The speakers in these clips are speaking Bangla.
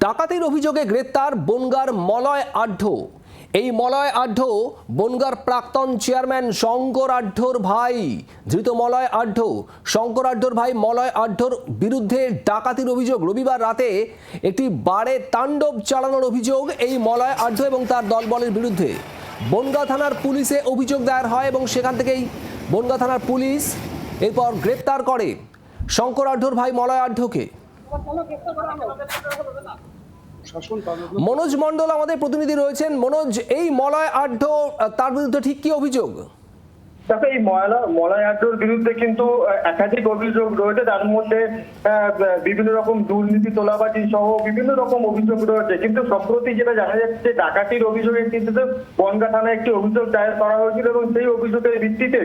ডাকাতির অভিযোগে গ্রেপ্তার বনগাঁর মলয় আঢ্য। এই মলয় আঢ্য বনগাঁর প্রাক্তন চেয়ারম্যান শঙ্কর আঢ্যর ভাই। ধৃত মলয় আঢ্য শঙ্কর আঢ্যর ভাই মলয় আঢ্যর বিরুদ্ধে ডাকাতির অভিযোগ। রবিবার রাতে একটি বারে তাণ্ডব চালানোর অভিযোগ এই মলয় আঢ্য এবং তার দলবলের বিরুদ্ধে। বনগাঁ থানার পুলিশে অভিযোগ দায়ের হয় এবং সেখান থেকেই বনগাঁ থানার পুলিশ এরপর গ্রেপ্তার করে শঙ্কর আঢ্যর ভাই মলয় আঢ্যকে। মনোজ মণ্ডল আমাদের প্রতিনিধি রয়েছেন। মনোজ, এই মলয় আঢ্য তার বিরুদ্ধে ঠিক কি অভিযোগ? দেখো, এই মলয় আঢ্যর বিরুদ্ধে কিন্তু একাধিক অভিযোগ রয়েছে। তার মধ্যে বিভিন্ন রকম দুর্নীতি, তোলাবাজি সহ বিভিন্ন রকম অভিযোগ রয়েছে। কিন্তু সম্প্রতি যেটা জানা যাচ্ছে, ডাকাতির অভিযোগে কিন্তু বনগাঁ থানায় একটি অভিযোগ দায়ের করা হয়েছিল এবং সেই অভিযোগের ভিত্তিতে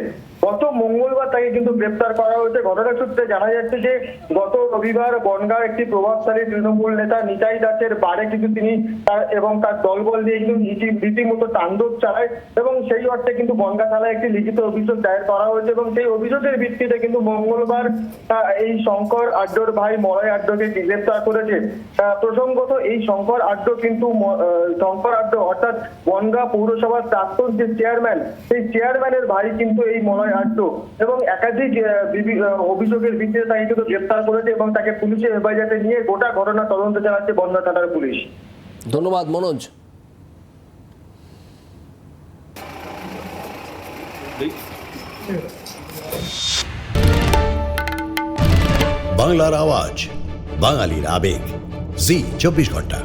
গত মঙ্গলবার তাকে কিন্তু গ্রেপ্তার করা হয়েছে। ঘটনা সূত্রে জানা যাচ্ছে যে গত রবিবার বনগাঁর একটি প্রভাবশালী তৃণমূল নেতা নিতাই দাসের বাড়ি কিন্তু তিনি এবং তার দলবল নিয়ে কিন্তু রীতিমতো তাণ্ডব চালায় এবং সেই অর্থে কিন্তু বনগাঁ থানায় একটি লিখিত অভিযোগ দায়ের করা হয়েছে এবং সেই অভিযোগের ভিত্তিতে কিন্তু মঙ্গলবার এই শঙ্কর আঢ্যর ভাই মলয় আঢ্যকে গ্রেপ্তার করেছে। প্রসঙ্গত, এই শঙ্কর আঢ্য কিন্তু শঙ্কর আঢ্য অর্থাৎ বনগাঁ পৌরসভার প্রাক্তন যে চেয়ারম্যান, সেই চেয়ারম্যানের ভাই কিন্তু এই মলয় আঢ্য এবং একাধিক অভিযোগের ভিত্তিতে তাকে কিন্তু গ্রেপ্তার করেছে এবং তাকে পুলিশের হেফাজতে নিয়ে গোটা ঘটনা তদন্ত চালাচ্ছে বনগাঁ থানার পুলিশ। ধন্যবাদ মনোজ। বাংলার আওয়াজ, বাঙালির আবেগ, জি 24 ঘন্টা।